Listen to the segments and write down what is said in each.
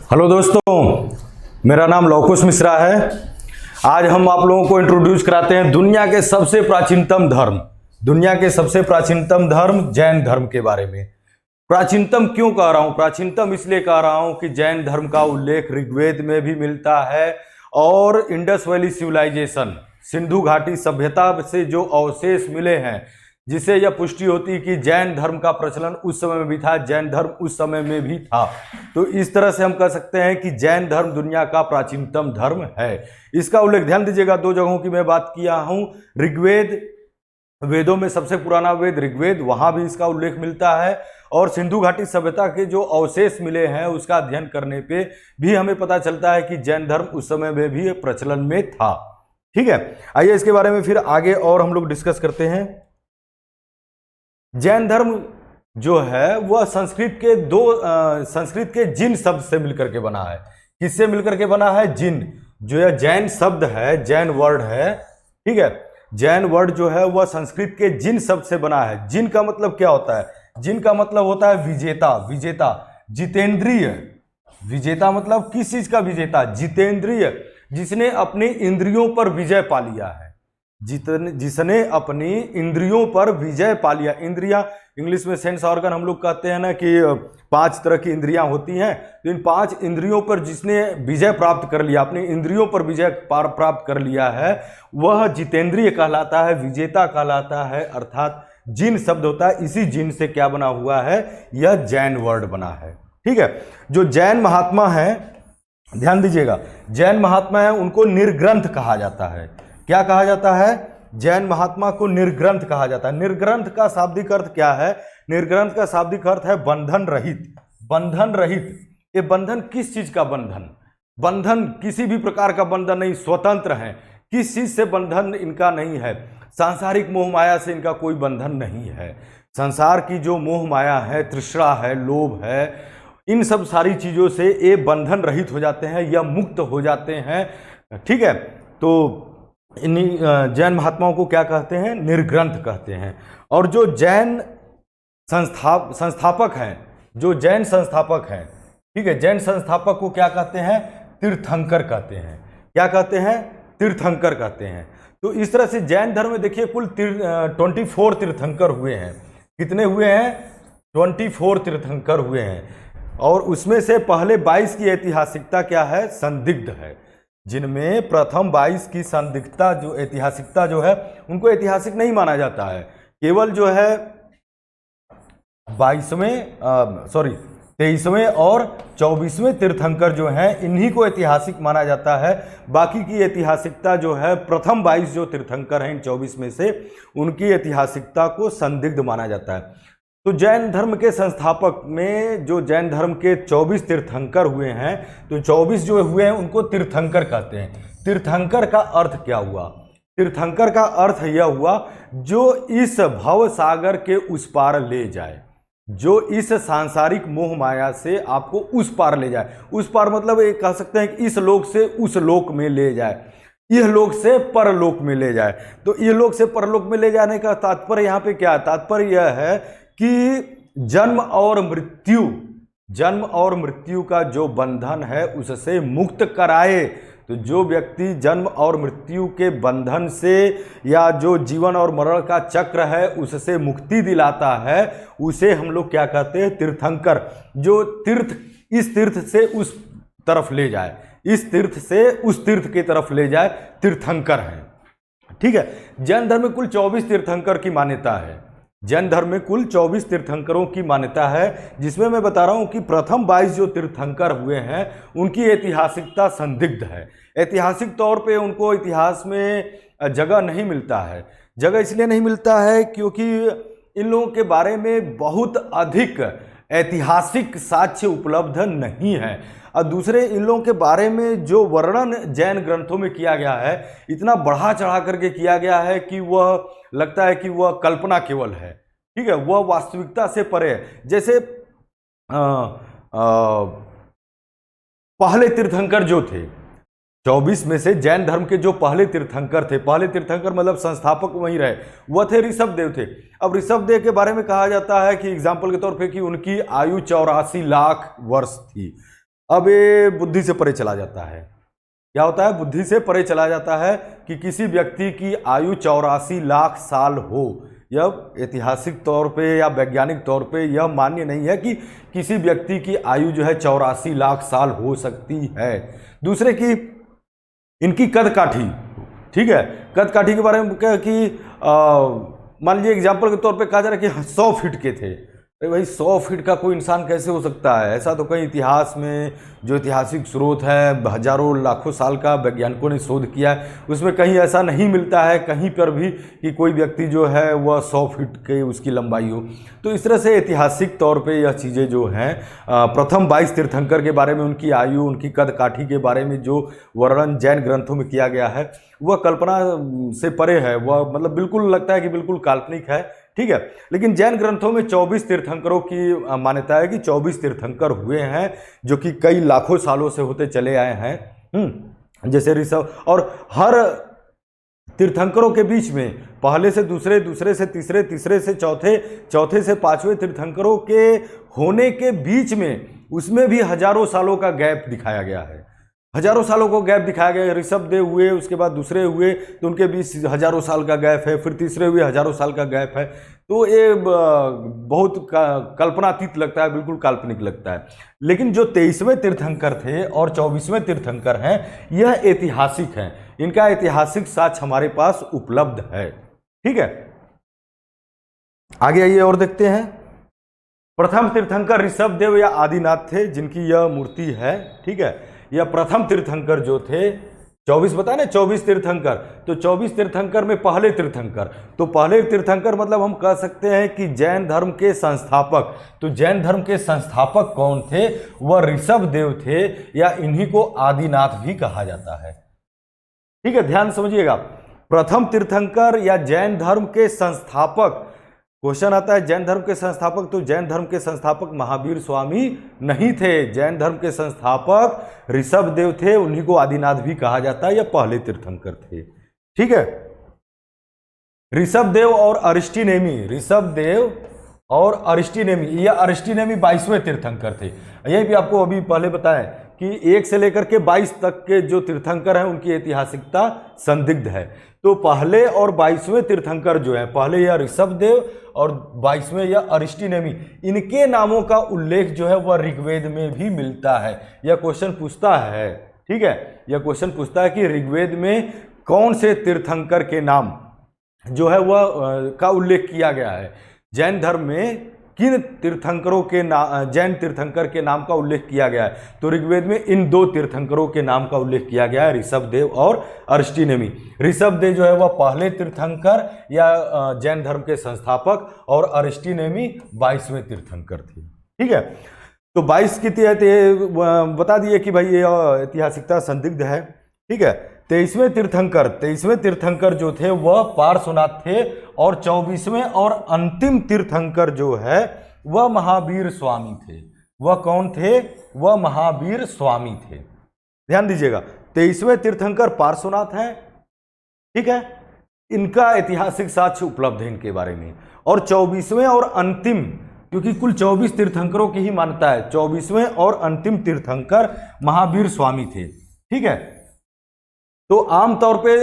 Hello दोस्तों, मेरा नाम लवकुश मिश्रा है। आज हम आप लोगों को इंट्रोड्यूस कराते हैं दुनिया के सबसे प्राचीनतम धर्म, दुनिया के सबसे प्राचीनतम धर्म जैन धर्म के बारे में। प्राचीनतम क्यों कह रहा हूं? प्राचीनतम इसलिए कह रहा हूं कि जैन धर्म का उल्लेख ऋग्वेद में भी मिलता है और इंडस वैली सिविलाइजेशन, सिंधु घाटी सभ्यता से जो अवशेष मिले हैं, जिससे यह पुष्टि होती है कि जैन धर्म का प्रचलन उस समय में भी था, जैन धर्म उस समय में भी था। तो इस तरह से हम कह सकते हैं कि जैन धर्म दुनिया का प्राचीनतम धर्म है। इसका उल्लेख ध्यान दीजिएगा, दो जगहों की मैं बात किया हूं। ऋग्वेद, वेदों में सबसे पुराना वेद ऋग्वेद, वहां भी इसका उल्लेख मिलता है। और सिंधु घाटी सभ्यता के जो अवशेष मिले हैं उसका अध्ययन करने पे भी हमें पता चलता है कि जैन धर्म उस समय में भी प्रचलन में था। ठीक है, आइए इसके बारे में फिर आगे और हम लोग डिस्कस करते हैं। जैन धर्म जो है वह संस्कृत के जिन शब्द से मिलकर के बना है। किससे मिलकर के बना है? जिन। जो यह जैन शब्द है, जैन वर्ड है, ठीक है, जैन वर्ड जो है वह संस्कृत के जिन शब्द से बना है। जिन का मतलब क्या होता है? जिन का मतलब होता है विजेता, विजेता, जितेंद्रिय। विजेता मतलब किस चीज का विजेता? जितेंद्रिय, जिसने अपनी इंद्रियों पर विजय पा लिया है, जिसने अपनी इंद्रियों पर विजय पा लिया। इंद्रियां इंग्लिश में सेंस ऑर्गन हम लोग कहते हैं ना कि 5 तरह की इंद्रियां होती हैं। तो इन 5 इंद्रियों पर जिसने विजय प्राप्त कर लिया, अपनी इंद्रियों पर विजय प्राप्त कर लिया है, वह जितेंद्रिय कहलाता है, विजेता कहलाता है। अर्थात जिन शब्द होता है, इसी जिन से क्या बना हुआ है? यह जैन वर्ड बना है। ठीक है, जो जैन महात्मा है, ध्यान दीजिएगा, जैन महात्मा है उनको निर्ग्रंथ कहा जाता है। क्या कहा जाता है? जैन महात्मा को निर्ग्रंथ कहा जाता है। निर्ग्रंथ का शाब्दिक अर्थ क्या है? निर्ग्रंथ का शाब्दिक अर्थ है बंधन रहित। बंधन रहित, ये बंधन किस चीज का बंधन? बंधन किसी भी प्रकार का बंधन नहीं, स्वतंत्र है। किस चीज से बंधन इनका नहीं है? सांसारिक मोह माया से इनका कोई बंधन नहीं है। संसार की जो मोह माया है, तृष्णा है, लोभ है, इन सब सारी चीजों से ये बंधन रहित हो जाते हैं या मुक्त हो जाते हैं। ठीक है, तो इन्हीं जैन महात्माओं को क्या कहते हैं? निर्ग्रंथ कहते हैं। और जो जैन संस्थापक हैं, जो जैन संस्थापक हैं, ठीक है, जैन संस्थापक को क्या कहते हैं? तीर्थंकर कहते हैं। क्या कहते हैं? तीर्थंकर कहते हैं। तो इस तरह से जैन धर्म में देखिए कुल 24 तीर्थंकर हुए हैं। कितने हुए हैं? 24 तीर्थंकर हुए हैं। और उसमें से पहले 22 की ऐतिहासिकता क्या है? संदिग्ध है। जिनमें प्रथम 22 की संदिग्धता, जो ऐतिहासिकता जो है, उनको ऐतिहासिक नहीं माना जाता है। केवल जो है 23वें और 24वें तीर्थंकर जो हैं, इन्हीं को ऐतिहासिक माना जाता है। बाकी की ऐतिहासिकता जो है, प्रथम 22 जो तीर्थंकर हैं इन 24 में से, उनकी ऐतिहासिकता को संदिग्ध माना जाता है। तो जैन धर्म के संस्थापक में जो जैन धर्म के 24 तीर्थंकर हुए हैं, तो 24 जो हुए हैं उनको तीर्थंकर कहते हैं। तीर्थंकर का अर्थ क्या हुआ? तीर्थंकर का अर्थ यह हुआ जो इस भव सागर के उस पार ले जाए, जो इस सांसारिक मोह माया से आपको उस पार ले जाए। उस पार मतलब ये कह सकते हैं कि इस लोक से उस लोक में ले जाए, यह लोक से परलोक में ले जाए। तो यह लोक से परलोक में ले जाने का तात्पर्य यहाँ पे क्या है? तात्पर्य यह है कि जन्म और मृत्यु का जो बंधन है उससे मुक्त कराए। तो जो व्यक्ति जन्म और मृत्यु के बंधन से या जो जीवन और मरण का चक्र है उससे मुक्ति दिलाता है, उसे हम लोग क्या कहते हैं? तीर्थंकर। जो तीर्थ, इस तीर्थ से उस तरफ ले जाए, इस तीर्थ से उस तीर्थ की तरफ ले जाए, तीर्थंकर है। ठीक है, जैन धर्म में कुल 24 तीर्थंकर की मान्यता है। जैन धर्म में कुल 24 तीर्थंकरों की मान्यता है, जिसमें मैं बता रहा हूं कि प्रथम 22 जो तीर्थंकर हुए हैं उनकी ऐतिहासिकता संदिग्ध है। ऐतिहासिक तौर पे उनको इतिहास में जगह नहीं मिलता है। जगह इसलिए नहीं मिलता है क्योंकि इन लोगों के बारे में बहुत अधिक ऐतिहासिक साक्ष्य उपलब्ध नहीं है। और दूसरे, इन लोगों के बारे में जो वर्णन जैन ग्रंथों में किया गया है, इतना बढ़ा चढ़ा करके किया गया है कि वह लगता है कि वह कल्पना केवल है। ठीक है, वह वास्तविकता से परे है। जैसे पहले तीर्थंकर जो थे, 24 में से जैन धर्म के जो पहले तीर्थंकर थे, पहले तीर्थंकर मतलब संस्थापक वहीं रहे, वह थे ऋषभदेव थे। अब ऋषभदेव के बारे में कहा जाता है कि एग्जाम्पल के तौर पे कि उनकी आयु 84 लाख वर्ष थी। अब ये बुद्धि से परे चला जाता है। क्या होता है? बुद्धि से परे चला जाता है कि किसी व्यक्ति की आयु 84 लाख साल हो। यह ऐतिहासिक तौर पे या वैज्ञानिक तौर पे यह मान्य नहीं है कि किसी व्यक्ति की आयु जो है 84 लाख साल हो सकती है। दूसरे की इनकी कद काठी, ठीक है, कद काठी के बारे में क्या कि मान लीजिए एग्जाम्पल के तौर पे कहा जा रहा है कि 100 फीट के थे। अरे भाई 100 फीट का कोई इंसान कैसे हो सकता है? ऐसा तो कहीं इतिहास में जो ऐतिहासिक स्रोत है, हजारों लाखों साल का वैज्ञानिकों ने शोध किया है, उसमें कहीं ऐसा नहीं मिलता है कहीं पर भी कि कोई व्यक्ति जो है वह 100 फीट के उसकी लंबाई हो। तो इस तरह से ऐतिहासिक तौर पे यह चीज़ें जो हैं, प्रथम 22 तीर्थंकर के बारे में, उनकी आयु, उनकी कद काठी के बारे में जो वर्णन जैन ग्रंथों में किया गया है वह कल्पना से परे है। वह मतलब बिल्कुल लगता है कि बिल्कुल काल्पनिक है, ठीक है। लेकिन जैन ग्रंथों में 24 तीर्थंकरों की मान्यता है कि 24 तीर्थंकर हुए हैं जो कि कई लाखों सालों से होते चले आए हैं। जैसे ऋषभ, और हर तीर्थंकरों के बीच में पहले से दूसरे, दूसरे से तीसरे, तीसरे से चौथे, चौथे से पांचवें तीर्थंकरों के होने के बीच में उसमें भी हजारों सालों का गैप दिखाया गया है। हजारों सालों को गैप दिखाया गया है। ऋषभ देव हुए, उसके बाद दूसरे हुए तो उनके बीच हजारों साल का गैप है, फिर तीसरे हुए हजारों साल का गैप है। तो ये बहुत कल्पनातीत लगता है, बिल्कुल काल्पनिक लगता है। लेकिन जो 23वें तीर्थंकर थे और 24वें तीर्थंकर हैं, यह ऐतिहासिक हैं। इनका ऐतिहासिक साक्ष्य हमारे पास उपलब्ध है, ठीक है। आगे आइए और देखते हैं। प्रथम तीर्थंकर ऋषभ देव या आदिनाथ थे, जिनकी यह मूर्ति है, ठीक है। यह प्रथम तीर्थंकर जो थे, 24 बताया ना, 24 तीर्थंकर, तो 24 तीर्थंकर में पहले तीर्थंकर, तो पहले तीर्थंकर मतलब हम कह सकते हैं कि जैन धर्म के संस्थापक। तो जैन धर्म के संस्थापक कौन थे? वह ऋषभ देव थे, या इन्हीं को आदिनाथ भी कहा जाता है, ठीक है। ध्यान समझिएगा, प्रथम तीर्थंकर या जैन धर्म के संस्थापक। क्वेश्चन आता है जैन धर्म के संस्थापक, तो जैन धर्म के संस्थापक महावीर स्वामी नहीं थे। जैन धर्म के संस्थापक ऋषभ देव थे, उन्हीं को आदिनाथ भी कहा जाता है, या पहले तीर्थंकर थे, ठीक है। ऋषभ देव और अरिस्टिनेमी, ऋषभ देव और अरिस्टिनेमी, यह अरिस्टिनेमी 22वें तीर्थंकर थे। यही भी आपको अभी पहले बताया कि 1 से लेकर के 22 तक के जो तीर्थंकर हैं उनकी ऐतिहासिकता संदिग्ध है। तो पहले और 22वें तीर्थंकर जो है, पहले यह ऋषभ देव और 22वें यह अरिस्टिनेमी, इनके नामों का उल्लेख जो है वह ऋग्वेद में भी मिलता है। यह क्वेश्चन पूछता है, ठीक है, यह क्वेश्चन पूछता है कि ऋग्वेद में कौन से तीर्थंकर के नाम जो है वह का उल्लेख किया गया है। जैन धर्म में किन तीर्थंकरों के जैन तीर्थंकर के नाम का उल्लेख किया गया है? तो ऋग्वेद में इन 2 तीर्थंकरों के नाम का उल्लेख किया गया है, ऋषभ देव और अरिस्टिनेमी। ऋषभ देव जो है वह पहले तीर्थंकर या जैन धर्म के संस्थापक, और अरिस्टिनेमी 22वें तीर्थंकर थे, ठीक है। तो 22 की बता दिए कि भाई ये ऐतिहासिकता संदिग्ध है, ठीक है। 23वें तीर्थंकर जो थे वह पार्श्वनाथ थे, और 24वें और अंतिम तीर्थंकर जो है वह महावीर स्वामी थे। वह कौन थे? वह महावीर स्वामी थे। ध्यान दीजिएगा, 23वें तीर्थंकर पार्श्वनाथ हैं, ठीक है, इनका ऐतिहासिक साक्ष्य उपलब्ध है इनके बारे में। और 24वें और अंतिम, क्योंकि कुल 24 तीर्थंकरों की ही मान्यता है, 24वें और अंतिम तीर्थंकर महावीर स्वामी थे, ठीक है। तो आमतौर पे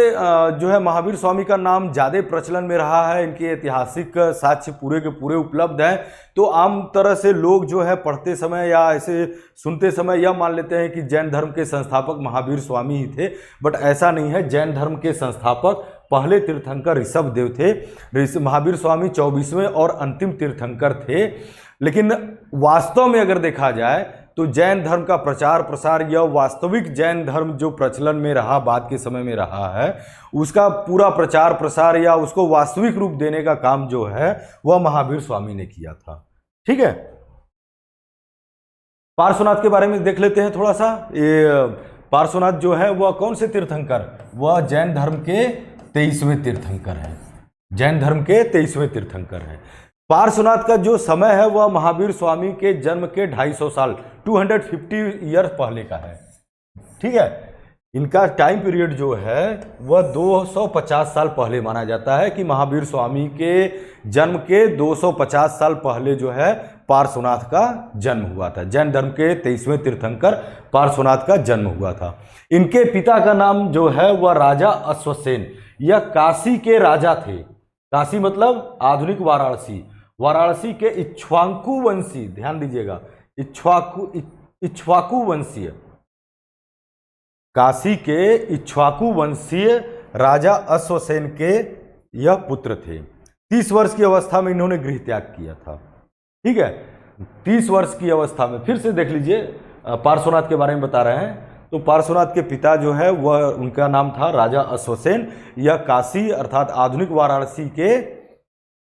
जो है महावीर स्वामी का नाम ज़्यादा प्रचलन में रहा है, इनके ऐतिहासिक साक्ष्य पूरे के पूरे उपलब्ध हैं। तो आम तरह से लोग जो है पढ़ते समय या ऐसे सुनते समय यह मान लेते हैं कि जैन धर्म के संस्थापक महावीर स्वामी ही थे, बट ऐसा नहीं है। जैन धर्म के संस्थापक पहले तीर्थंकर ऋषभ देव थे, महावीर स्वामी 24वें और अंतिम तीर्थंकर थे। लेकिन वास्तव में अगर देखा जाए तो जैन धर्म का प्रचार प्रसार या वास्तविक जैन धर्म जो प्रचलन में रहा, बाद के समय में रहा है, उसका पूरा प्रचार प्रसार या उसको वास्तविक रूप देने का काम जो है वह महावीर स्वामी ने किया था, ठीक है। पार्श्वनाथ के बारे में देख लेते हैं थोड़ा सा। ये पार्श्वनाथ जो है वह कौन से तीर्थंकर? वह जैन धर्म के 23वें तीर्थंकर है, जैन धर्म के 23वें तीर्थंकर है। पार्श्वनाथ का जो समय है वह महावीर स्वामी के जन्म के 250 साल 250 ईयर पहले का है, ठीक है। इनका टाइम पीरियड जो है वह 250 साल पहले माना जाता है कि महावीर स्वामी के जन्म के 250 साल पहले जो है पार्श्वनाथ का जन्म हुआ था। जैन धर्म के 23वें तीर्थंकर पार्श्वनाथ का जन्म हुआ था। इनके पिता का नाम जो है वह राजा अश्वसेन, यह काशी के राजा थे। काशी मतलब आधुनिक वाराणसी, वाराणसी के इक्ष्वाकु वंशी, ध्यान दीजिएगा, इक्ष्वाकु वंशीय, काशी के इक्ष्वाकु वंशीय राजा अश्वसेन के यह पुत्र थे। 30 वर्ष की अवस्था में इन्होंने गृह त्याग किया था। ठीक है, 30 वर्ष की अवस्था में, फिर से देख लीजिए, पार्श्वनाथ के बारे में बता रहे हैं। तो पार्श्वनाथ के पिता जो है वह, उनका नाम था राजा अश्वसेन। यह काशी अर्थात आधुनिक वाराणसी के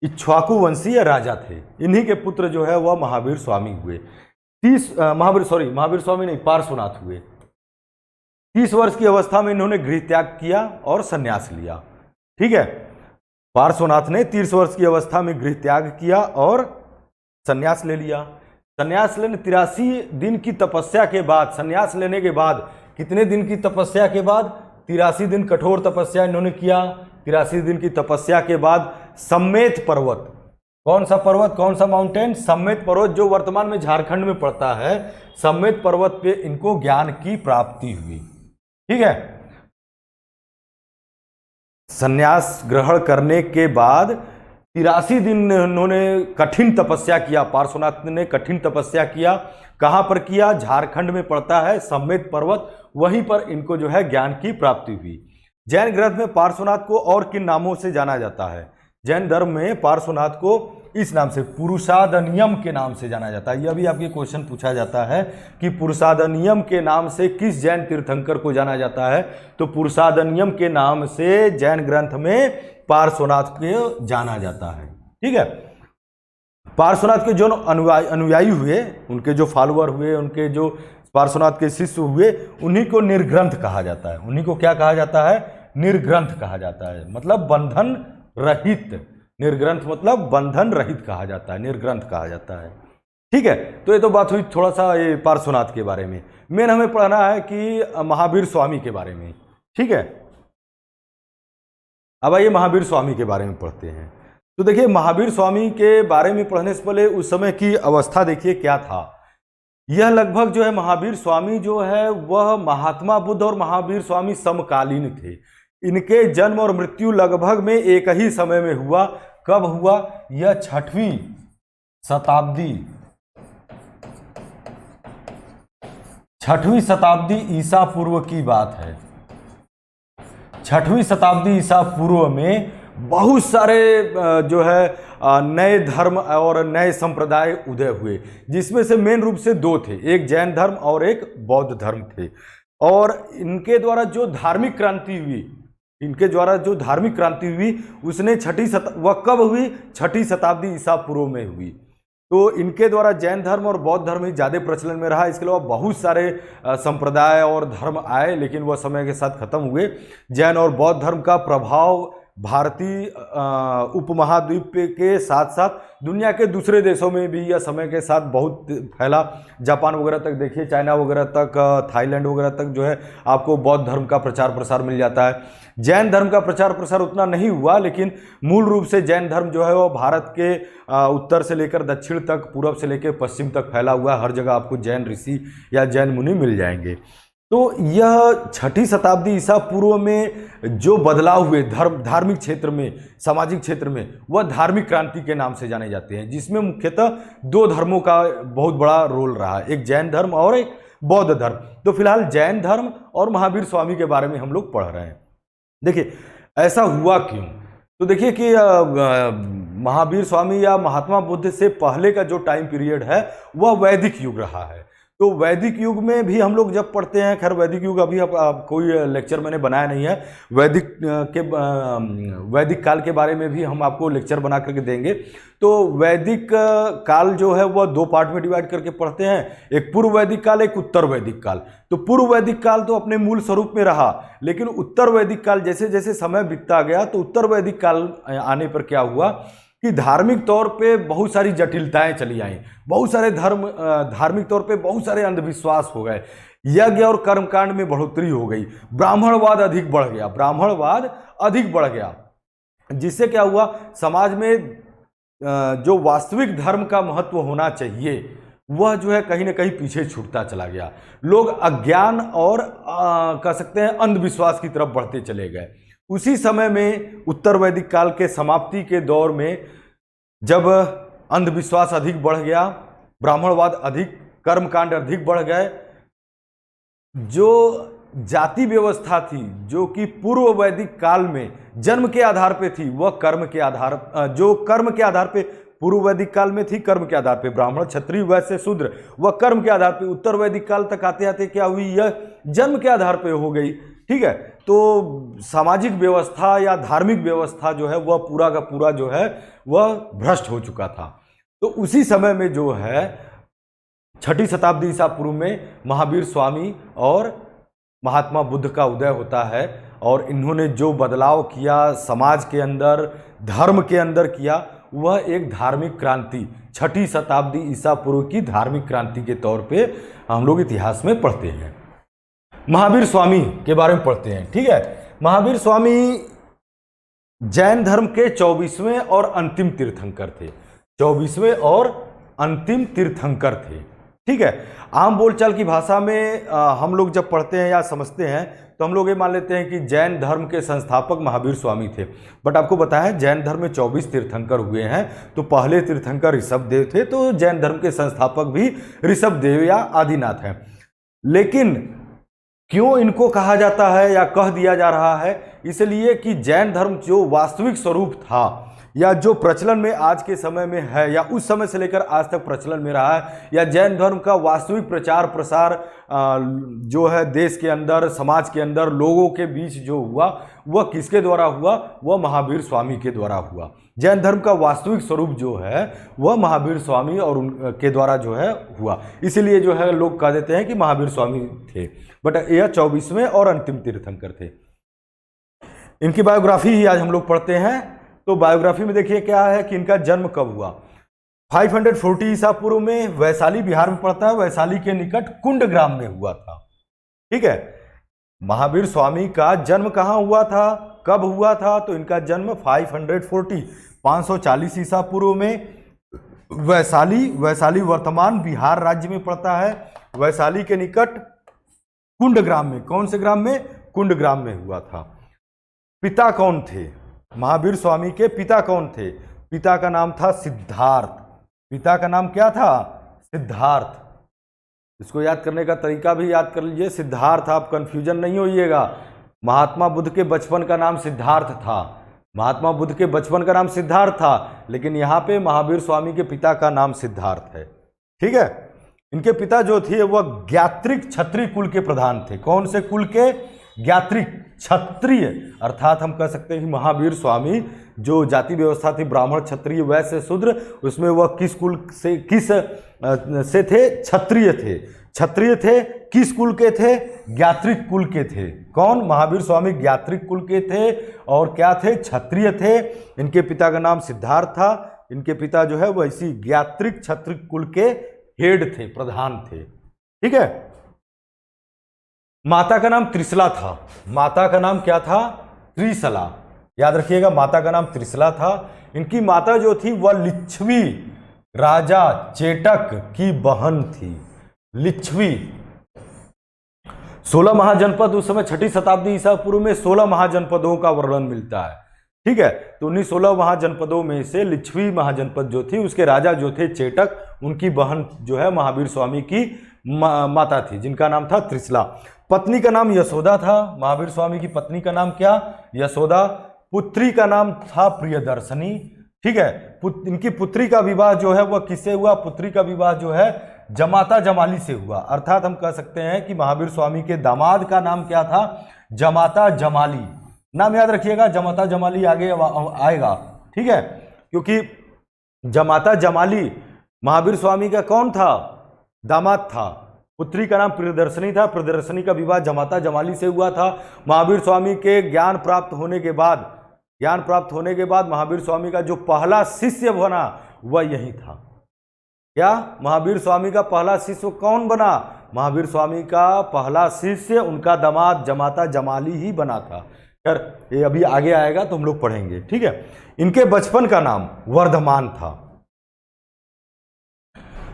इक्ष्वाकु वंशीय राजा थे। इन्हीं के पुत्र जो है वह महावीर स्वामी हुए। महावीर स्वामी नहीं, पार्श्वनाथ हुए। 30 वर्ष की अवस्था में इन्होंने गृह त्याग किया और संन्यास लिया। ठीक है, पार्श्वनाथ ने 30 वर्ष की अवस्था में गृह त्याग किया और संन्यास ले लिया। संन्यास लेने 83 दिन की तपस्या के बाद, संन्यास लेने के बाद, कितने दिन की तपस्या के बाद? 83 दिन कठोर तपस्या इन्होंने किया। 83 दिन की तपस्या के बाद सम्मेत पर्वत, कौन सा पर्वत, कौन सा माउंटेन? सम्मेत पर्वत, जो वर्तमान में झारखंड में पड़ता है। सम्मेत पर्वत पे इनको ज्ञान की प्राप्ति हुई। ठीक है, संन्यास ग्रहण करने के बाद 83 दिन उन्होंने कठिन तपस्या किया। पार्श्वनाथ ने कठिन तपस्या किया। कहां पर किया? झारखंड में पड़ता है सम्मेत पर्वत, वहीं पर इनको जो है ज्ञान की प्राप्ति हुई। जैन ग्रंथ में पार्श्वनाथ को और किन नामों से जाना जाता है? जैन धर्म में पार्श्वनाथ को इस नाम से, पुरुषादनियम के नाम से जाना जाता है। यह भी आपके क्वेश्चन पूछा जाता है कि पुरुषादनियम के नाम से किस जैन तीर्थंकर को जाना जाता है? तो पुरुषादनियम के नाम से जैन ग्रंथ में पार्श्वनाथ को जाना जाता है। ठीक है, पार्श्वनाथ के जो अनुयायी हुए, उनके जो फॉलोअर हुए, उनके जो पार्श्वनाथ के शिष्य हुए, उन्हीं को निर्ग्रंथ कहा जाता है। उन्हीं को क्या कहा जाता है? निर्ग्रंथ कहा जाता है, मतलब बंधन रहित। निर्ग्रंथ मतलब बंधन रहित कहा जाता है, निर्ग्रंथ कहा जाता है। ठीक है, तो ये तो बात हुई थोड़ा सा ये पार्श्वनाथ के बारे में। मेन हमें पढ़ना है कि महावीर स्वामी के बारे में। ठीक है, अब आइए महावीर स्वामी के बारे में पढ़ते हैं। तो देखिए, महावीर स्वामी के बारे में पढ़ने से पहले उस समय की अवस्था देखिए क्या था। यह लगभग जो है महावीर स्वामी जो है वह महात्मा बुद्ध और महावीर स्वामी समकालीन थे। इनके जन्म और मृत्यु लगभग में एक ही समय में हुआ। कब हुआ? यह 6वीं शताब्दी ईसा पूर्व की बात है। 6वीं शताब्दी ईसा पूर्व में बहुत सारे जो है नए धर्म और नए संप्रदाय उदय हुए, जिसमें से मेन रूप से 2 थे, एक जैन धर्म और एक बौद्ध धर्म थे। और इनके द्वारा जो धार्मिक क्रांति हुई, उसने वह कब हुई? 6वीं शताब्दी ईसा पूर्व में हुई। तो इनके द्वारा जैन धर्म और बौद्ध धर्म ही ज़्यादा प्रचलन में रहा। इसके अलावा बहुत सारे संप्रदाय और धर्म आए, लेकिन वह समय के साथ खत्म हुए। जैन और बौद्ध धर्म का प्रभाव भारतीय उपमहाद्वीप के साथ साथ दुनिया के दूसरे देशों में भी यह समय के साथ बहुत फैला। जापान वगैरह तक देखिए, चाइना वगैरह तक, थाईलैंड वगैरह तक जो है आपको बौद्ध धर्म का प्रचार प्रसार मिल जाता है। जैन धर्म का प्रचार प्रसार उतना नहीं हुआ, लेकिन मूल रूप से जैन धर्म जो है वो भारत के उत्तर से लेकर दक्षिण तक, पूर्व से लेकर पश्चिम तक फैला हुआ है। हर जगह आपको जैन ऋषि या जैन मुनि मिल जाएंगे। तो यह 6वीं शताब्दी ईसा पूर्व में जो बदलाव हुए धार्मिक क्षेत्र में, सामाजिक क्षेत्र में, वह धार्मिक क्रांति के नाम से जाने जाते हैं, जिसमें मुख्यतः 2 धर्मों का बहुत बड़ा रोल रहा, एक जैन धर्म और एक बौद्ध धर्म। तो फिलहाल जैन धर्म और महावीर स्वामी के बारे में हम लोग पढ़ रहे हैं। देखिए, ऐसा हुआ क्यों? तो देखिए कि महावीर स्वामी या महात्मा बुद्ध से पहले का जो टाइम पीरियड है वह वैदिक युग रहा है। तो वैदिक युग में भी हम लोग जब पढ़ते हैं, खैर वैदिक युग अभी कोई लेक्चर मैंने बनाया नहीं है, वैदिक काल के बारे में भी हम आपको लेक्चर बना करके देंगे। तो वैदिक काल जो है वह 2 पार्ट में डिवाइड करके पढ़ते हैं, एक पूर्व वैदिक काल, एक उत्तर वैदिक काल। तो पूर्व वैदिक काल तो अपने मूल स्वरूप में रहा, लेकिन उत्तर वैदिक काल जैसे जैसे समय बीतता गया, तो उत्तर वैदिक काल आने पर क्या हुआ कि धार्मिक तौर पे बहुत सारी जटिलताएं चली आईं, बहुत सारे धार्मिक तौर पे बहुत सारे अंधविश्वास हो गए। यज्ञ और कर्मकांड में बढ़ोतरी हो गई, ब्राह्मणवाद अधिक बढ़ गया, ब्राह्मणवाद अधिक बढ़ गया, जिससे क्या हुआ, समाज में जो वास्तविक धर्म का महत्व होना चाहिए वह जो है कहीं ना कहीं पीछे छूटता चला गया। लोग अज्ञान और कह सकते हैं अंधविश्वास की तरफ बढ़ते चले गए। उसी समय में उत्तर वैदिक काल के समाप्ति के दौर में जब अंधविश्वास अधिक बढ़ गया, ब्राह्मणवाद अधिक, कर्मकांड अधिक बढ़ गए, जो जाति व्यवस्था थी जो कि पूर्व वैदिक काल में जन्म के आधार पे थी, वह कर्म के आधार, जो कर्म के आधार पे पूर्व वैदिक काल में थी, कर्म के आधार पे ब्राह्मण क्षत्रिय वैश्य शूद्र, वह कर्म के आधार पे उत्तर वैदिक काल तक आते आते क्या हुई, यह जन्म के आधार पे हो गई। ठीक है, तो सामाजिक व्यवस्था या धार्मिक व्यवस्था जो है वह पूरा का पूरा जो है वह भ्रष्ट हो चुका था। तो उसी समय में जो है 6ठी शताब्दी ईसा पूर्व में महावीर स्वामी और महात्मा बुद्ध का उदय होता है, और इन्होंने जो बदलाव किया समाज के अंदर, धर्म के अंदर किया, वह एक धार्मिक क्रांति, 6ठी शताब्दी ईसा पूर्व की धार्मिक क्रांति के तौर पे हम लोग इतिहास में पढ़ते हैं। महावीर स्वामी के बारे में पढ़ते हैं। ठीक है, महावीर स्वामी जैन धर्म के 24वें और अंतिम तीर्थंकर थे, 24वें और अंतिम तीर्थंकर थे। ठीक है, आम बोलचाल की भाषा में हम लोग जब पढ़ते हैं या समझते हैं तो हम लोग ये मान लेते हैं कि जैन धर्म के संस्थापक महावीर स्वामी थे, बट आपको बताया जैन धर्म में 24 तीर्थंकर हुए हैं। तो पहले तीर्थंकर ऋषभदेव थे, तो जैन धर्म के संस्थापक भी ऋषभदेव या आदिनाथ हैं। लेकिन क्यों इनको कहा जाता है या कह दिया जा रहा है, इसलिए कि जैन धर्म जो वास्तविक स्वरूप था या जो प्रचलन में आज के समय में है या उस समय से लेकर आज तक प्रचलन में रहा है, या जैन धर्म का वास्तविक प्रचार प्रसार जो है देश के अंदर, समाज के अंदर, लोगों के बीच जो हुआ, वह किसके द्वारा हुआ, वह महावीर स्वामी के द्वारा हुआ। जैन धर्म का वास्तविक स्वरूप जो है वह महावीर स्वामी और उनके द्वारा जो है हुआ, इसीलिए जो है लोग कह देते हैं कि महावीर स्वामी थे, बट यह 24वें और अंतिम तीर्थंकर थे। इनकी बायोग्राफी ही आज हम लोग पढ़ते हैं। तो बायोग्राफी में देखिए क्या है कि इनका जन्म कब हुआ। 540 ईसा पूर्व में वैशाली बिहार में पड़ता है, वैशाली के निकट कुंड ग्राम में हुआ था। ठीक है, महावीर स्वामी का जन्म कहाँ हुआ था, कब हुआ था, तो इनका जन्म 540 ईसा पूर्व में वैशाली वर्तमान बिहार राज्य में पड़ता है, वैशाली के निकट कुंड ग्राम में, कौन से ग्राम में, कुंड ग्राम में हुआ था। पिता कौन थे, महावीर स्वामी के पिता कौन थे, पिता का नाम था सिद्धार्थ। पिता का नाम क्या था, सिद्धार्थ। इसको याद करने का तरीका भी याद कर लीजिए, सिद्धार्थ, आप कंफ्यूजन नहीं होइएगा। महात्मा बुद्ध के बचपन का नाम सिद्धार्थ था, महात्मा बुद्ध के बचपन का नाम सिद्धार्थ था, लेकिन यहाँ पे महावीर स्वामी के पिता का नाम सिद्धार्थ है। ठीक है, इनके पिता जो थे वह ज्ञात्रिक क्षत्रिय कुल के प्रधान थे। कौन से कुल के, ज्ञात्रिक क्षत्रिय, अर्थात हम कह सकते हैं कि महावीर स्वामी जो जाति व्यवस्था थी ब्राह्मण क्षत्रिय वैश्य शूद्र, उसमें वह किस कुल से, किस से थे, क्षत्रिय थे। क्षत्रिय थे, किस कुल के थे, ज्ञात्रिक कुल के थे। कौन, महावीर स्वामी ज्ञात्रिक कुल के थे और क्या थे, क्षत्रिय थे। इनके पिता का नाम सिद्धार्थ था। इनके पिता जो है वह इसी ज्ञात्रिक क्षत्रिय कुल के हेड थे, प्रधान थे। ठीक है, माता का नाम त्रिशला था। माता का नाम क्या था, त्रिशला, याद रखिएगा, माता का नाम त्रिशला था। इनकी माता जो थी वह लिच्छवी राजा चेटक की बहन थी, लिच्छवी। 16 महाजनपद, उस समय 6ठी शताब्दी ईसा पूर्व में 16 महाजनपदों का वर्णन मिलता है। ठीक है, तो उन्हीं 16 महाजनपदों में से लिच्छवी महाजनपद जो थी उसके राजा जो थे चेटक, उनकी बहन जो है महावीर स्वामी की माता थी, जिनका नाम था त्रिशला। पत्नी का नाम यशोदा था। महावीर स्वामी की पत्नी का नाम क्या, यशोदा। पुत्री का नाम था प्रियदर्शनी। ठीक है, इनकी पुत्री का विवाह जो है वह किससे हुआ, पुत्री का विवाह जो है जमाता जमाली से हुआ। अर्थात हम कह सकते हैं कि महावीर स्वामी के दामाद का नाम क्या था, जमाता जमाली। नाम याद रखिएगा, जमाता जमाली आगे आएगा। ठीक है, क्योंकि जमाता जमाली महावीर स्वामी का कौन था, दामाद था। पुत्री का नाम प्रियदर्शनी था। प्रियदर्शनी का विवाह जमाता जमाली से हुआ था। महावीर स्वामी के ज्ञान प्राप्त होने के बाद महावीर स्वामी का जो पहला शिष्य बना वह यही था। क्या, महावीर स्वामी का पहला शिष्य कौन बना, महावीर स्वामी का पहला शिष्य उनका दामाद जमाता जमाली ही बना था। खैर ये अभी आगे आएगा तो हम लोग पढ़ेंगे, ठीक है। इनके बचपन का नाम वर्धमान था।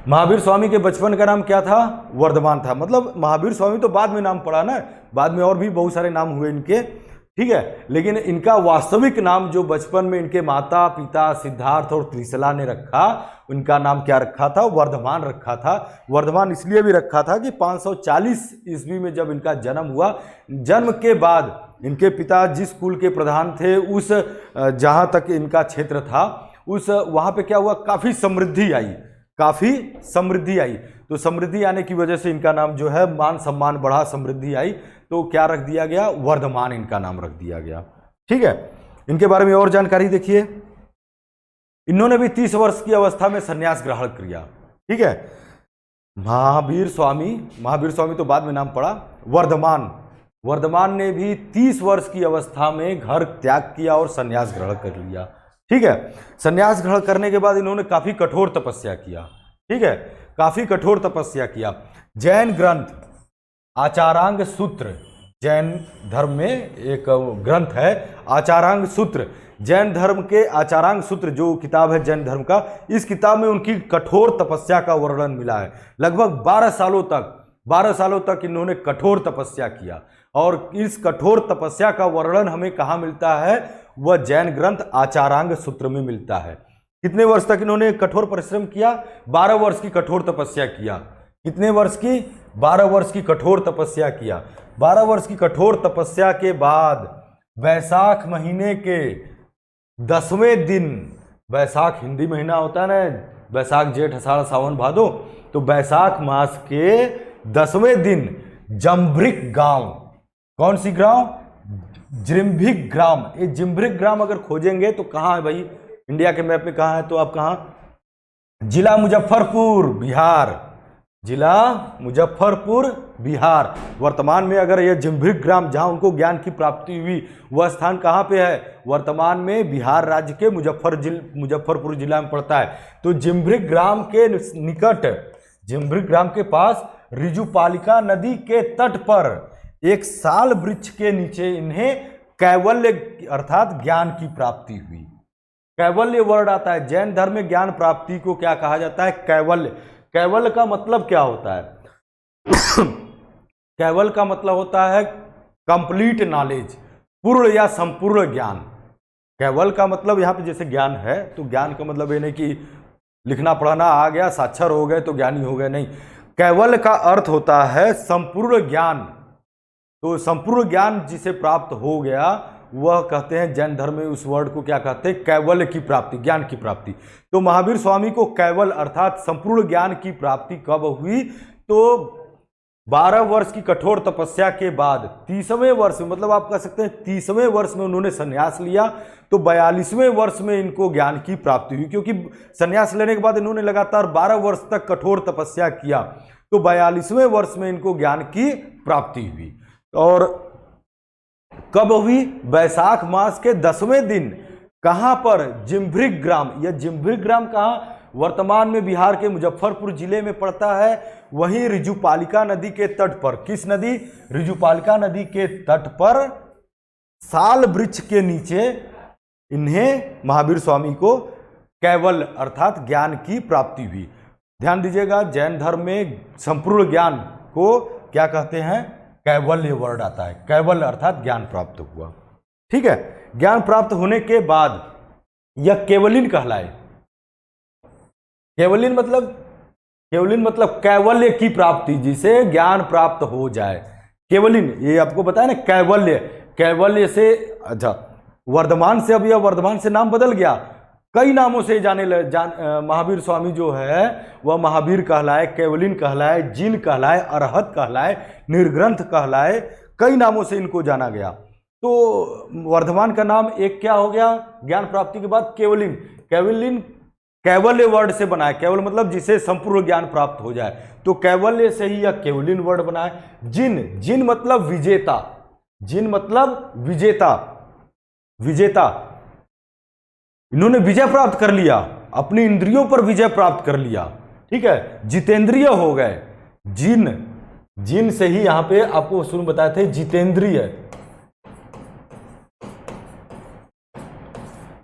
महावीर स्वामी के बचपन का नाम क्या था? वर्धमान था। मतलब महावीर स्वामी तो बाद में नाम पड़ा ना, बाद में और भी बहुत सारे नाम हुए इनके, ठीक है। लेकिन इनका वास्तविक नाम जो बचपन में इनके माता पिता सिद्धार्थ और त्रिशला ने रखा, उनका नाम क्या रखा था? वर्धमान रखा था। वर्धमान इसलिए भी रखा था कि 540 ईस्वी में जब इनका जन्म हुआ, जन्म के बाद इनके पिता जिस कुल के प्रधान थे, उस जहाँ तक इनका क्षेत्र था, उस वहाँ पे क्या हुआ? काफ़ी समृद्धि आई, काफ़ी समृद्धि आई। तो समृद्धि आने की वजह से इनका नाम जो है मान सम्मान बढ़ा, समृद्धि आई, तो क्या रख दिया गया? वर्धमान इनका नाम रख दिया गया, ठीक है। इनके बारे में और जानकारी देखिए। इन्होंने भी 30 वर्ष की अवस्था में संन्यास ग्रहण किया, ठीक है। महावीर स्वामी तो बाद में नाम पड़ा। वर्धमान ने भी 30 वर्ष की अवस्था में घर त्याग किया और संन्यास ग्रहण कर लिया, ठीक है। संन्यास ग्रहण करने के बाद इन्होंने काफी कठोर तपस्या किया, ठीक है, काफी कठोर तपस्या किया। जैन ग्रंथ आचारांग सूत्र, जैन धर्म में एक ग्रंथ है आचारांग सूत्र, जैन धर्म के आचारांग सूत्र जो किताब है जैन धर्म का, इस किताब में उनकी कठोर तपस्या का वर्णन मिला है। लगभग 12 सालों तक इन्होंने कठोर तपस्या किया, और इस कठोर तपस्या का वर्णन हमें कहाँ मिलता है? वह जैन ग्रंथ आचारांग सूत्र में मिलता है। कितने वर्ष तक इन्होंने कठोर परिश्रम किया? 12 वर्ष की कठोर तपस्या किया। कितने वर्ष की? 12 वर्ष की कठोर तपस्या किया। 12 वर्ष की कठोर तपस्या के बाद वैशाख महीने के 10वें दिन, वैशाख हिंदी महीना होता है ना, वैशाख जेठ आषाढ़ सावन भादो, तो वैशाख मास के 10वें दिन जम्भृक गांव, कौन सी गांव? जिम्भृक ग्राम। ये जिम्भृक ग्राम अगर खोजेंगे तो कहाँ है भाई? इंडिया के मैप में कहाँ है? तो आप कहाँ? जिला मुजफ्फरपुर बिहार, जिला मुजफ्फरपुर बिहार। वर्तमान में अगर यह जिम्भृक ग्राम जहाँ उनको ज्ञान की प्राप्ति हुई, वह स्थान कहाँ पे है? वर्तमान में बिहार राज्य के मुजफ्फरपुर जिला में पड़ता है। तो जिम्भृक ग्राम के निकट, जिम्भृक ग्राम के पास ऋजुपालिका नदी के तट पर एक साल वृक्ष के नीचे इन्हें कैवल्य अर्थात ज्ञान की प्राप्ति हुई। कैवल्य वर्ड आता है जैन धर्म में, ज्ञान प्राप्ति को क्या कहा जाता है? कैवल्य। कैवल्य का मतलब क्या होता है? कैवल्य का मतलब होता है कंप्लीट नॉलेज, पूर्ण या संपूर्ण ज्ञान। कैवल्य का मतलब यहाँ पे जैसे ज्ञान है, तो ज्ञान का मतलब ये नहीं कि लिखना पढ़ना आ गया, साक्षर हो गए तो ज्ञानी हो गए, नहीं। कैवल्य का अर्थ होता है संपूर्ण ज्ञान। तो संपूर्ण ज्ञान जिसे प्राप्त हो गया, वह कहते हैं जैन धर्म में उस वर्ड को क्या कहते हैं? कैवल्य की प्राप्ति, ज्ञान की प्राप्ति। तो महावीर स्वामी को कैवल्य अर्थात संपूर्ण ज्ञान की प्राप्ति कब हुई? तो 12 वर्ष की कठोर तपस्या के बाद 30वें वर्ष में, मतलब आप कह सकते हैं 30वें वर्ष में उन्होंने संन्यास लिया, तो 42वें वर्ष में इनको ज्ञान की प्राप्ति हुई। क्योंकि संन्यास लेने के बाद इन्होंने लगातार 12 वर्ष तक कठोर तपस्या किया, तो 42वें वर्ष में इनको ज्ञान की प्राप्ति हुई। और कब हुई? वैशाख मास के 10वें दिन। कहां पर? जिम्भृक ग्राम। यह जिम्भृक ग्राम कहां? वर्तमान में बिहार के मुजफ्फरपुर जिले में पड़ता है। वहीं ऋजुपालिका नदी के तट पर, किस नदी? ऋजुपालिका नदी के तट पर साल वृक्ष के नीचे इन्हें महावीर स्वामी को कैवल्य अर्थात ज्ञान की प्राप्ति हुई। ध्यान दीजिएगा, जैन धर्म में संपूर्ण ज्ञान को क्या कहते हैं? कैवल्य वर्ड आता है। कैवल्य अर्थात ज्ञान प्राप्त हुआ, ठीक है। ज्ञान प्राप्त होने के बाद यह केवलिन कहलाए। केवलिन मतलब कैवल्य की प्राप्ति, जिसे ज्ञान प्राप्त हो जाए। केवलिन, ये आपको बताया ना, कैवल्य से, अच्छा, वर्धमान से, अब यह वर्धमान से नाम बदल गया, कई नामों से महावीर स्वामी जो है वह महावीर कहलाए, केवलिन कहलाए, जिन कहलाए, अरहत कहलाए, निर्ग्रंथ कहलाए, कई नामों से इनको जाना गया। तो वर्धमान का नाम एक क्या हो गया? ज्ञान प्राप्ति के बाद केवलिन। कैवल्य वर्ड से बना है। केवल मतलब जिसे संपूर्ण ज्ञान प्राप्त हो जाए, तो कैवल्य से ही यह केवलिन वर्ड बना है। जिन मतलब विजेता, जिन मतलब विजेता। इन्होंने विजय प्राप्त कर लिया, अपनी इंद्रियों पर विजय प्राप्त कर लिया, ठीक है, जितेंद्रिय हो गए। जिन जिन से ही यहां पे आपको शुरू में बताए थे जितेंद्रिय,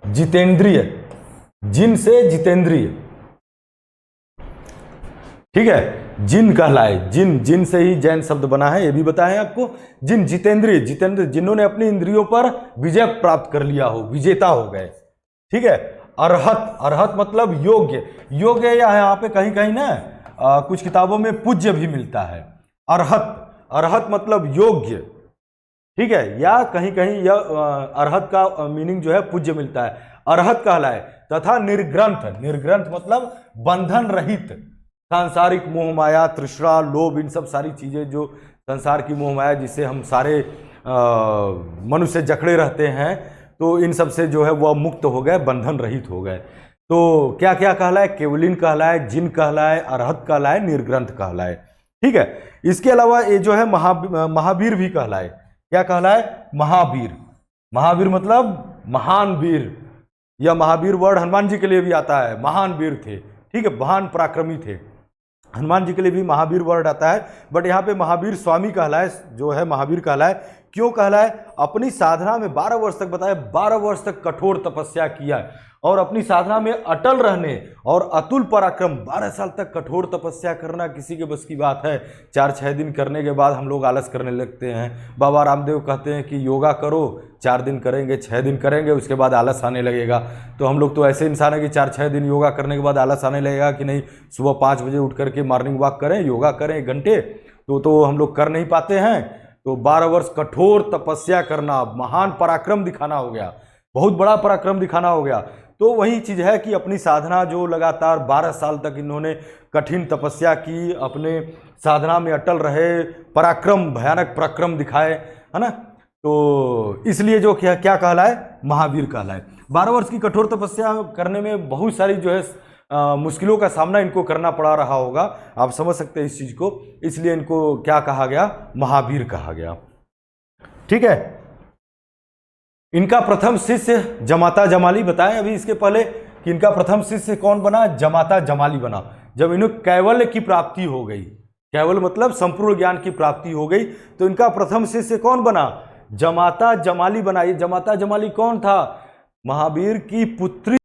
जितेंद्रिय, जिन से जितेंद्रिय, ठीक है। जिन कहलाए, जिन, जिन से ही जैन शब्द बना है, ये भी बताया आपको। जिन, जितेंद्रिय, जितेंद्र, जिन्होंने अपनी इंद्रियों पर विजय प्राप्त कर लिया हो, विजेता हो गए, ठीक है। अरहत, अरहत मतलब योग्य, योग्य या यहाँ पे कहीं कहीं ना कुछ किताबों में पूज्य भी मिलता है। अरहत, अरहत मतलब योग्य, ठीक है, या कहीं कहीं यह अरहत का मीनिंग जो है पूज्य मिलता है, अरहत कहलाए। तथा निर्ग्रंथ, निर्ग्रंथ मतलब बंधन रहित, सांसारिक मोह माया, तृष्णा, लोभ, इन सब सारी चीजें जो संसार की मोह माया जिससे हम सारे मनुष्य जकड़े रहते हैं, तो इन सब से जो है वह मुक्त हो गए, बंधन रहित हो गए। तो क्या क्या कहलाए? केवलिन कहलाए, जिन कहलाए, अरहत कहलाए, निर्ग्रंथ कहलाए, ठीक है। इसके अलावा ये जो है महावीर भी कहलाए। क्या कहलाए? महावीर। महावीर मतलब महान वीर, यह महावीर वर्ड हनुमान जी के लिए भी आता है, महान वीर थे, ठीक है, महान पराक्रमी थे, हनुमान जी के लिए भी महावीर वर्ड आता है। बट यहाँ पे महावीर स्वामी कहलाए, जो है महावीर कहलाए। क्यों कहलाए? अपनी साधना में 12 वर्ष तक, बताया 12 वर्ष तक कठोर तपस्या किया और अपनी साधना में अटल रहने और अतुल पराक्रम, 12 साल तक कठोर तपस्या करना किसी के बस की बात है? 4-6 दिन करने के बाद हम लोग आलस करने लगते हैं। बाबा रामदेव कहते हैं कि योगा करो, 4 दिन करेंगे, 6 दिन करेंगे, उसके बाद आलस आने लगेगा। तो हम लोग तो ऐसे इंसान है कि 4-6 दिन योगा करने के बाद आलस आने लगेगा कि नहीं, सुबह 5 बजे उठ करके मॉर्निंग वॉक करें, योगा करें 1 घंटे, तो हम लोग कर नहीं पाते हैं। तो 12 वर्ष कठोर तपस्या करना, महान पराक्रम दिखाना हो गया, बहुत बड़ा पराक्रम दिखाना हो गया। तो वही चीज़ है कि अपनी साधना जो लगातार 12 साल तक इन्होंने कठिन तपस्या की, अपने साधना में अटल रहे, पराक्रम, भयानक पराक्रम दिखाए, है ना। तो इसलिए जो क्या कहलाए? महावीर कहलाए। 12 वर्ष की कठोर तपस्या करने में बहुत सारी जो है मुश्किलों का सामना इनको करना पड़ा रहा होगा, आप समझ सकते हैं इस चीज को, इसलिए इनको क्या कहा गया? महावीर कहा गया, ठीक है। इनका प्रथम शिष्य जमाता जमाली, बताएं अभी इसके पहले कि इनका प्रथम शिष्य कौन बना? जमाता जमाली बना। जब इन्हें कैवल्य की प्राप्ति हो गई, कैवल्य मतलब संपूर्ण ज्ञान की प्राप्ति हो गई, तो इनका प्रथम शिष्य कौन बना? जमाता जमाली बना। ये जमाता जमाली कौन था? महावीर की पुत्री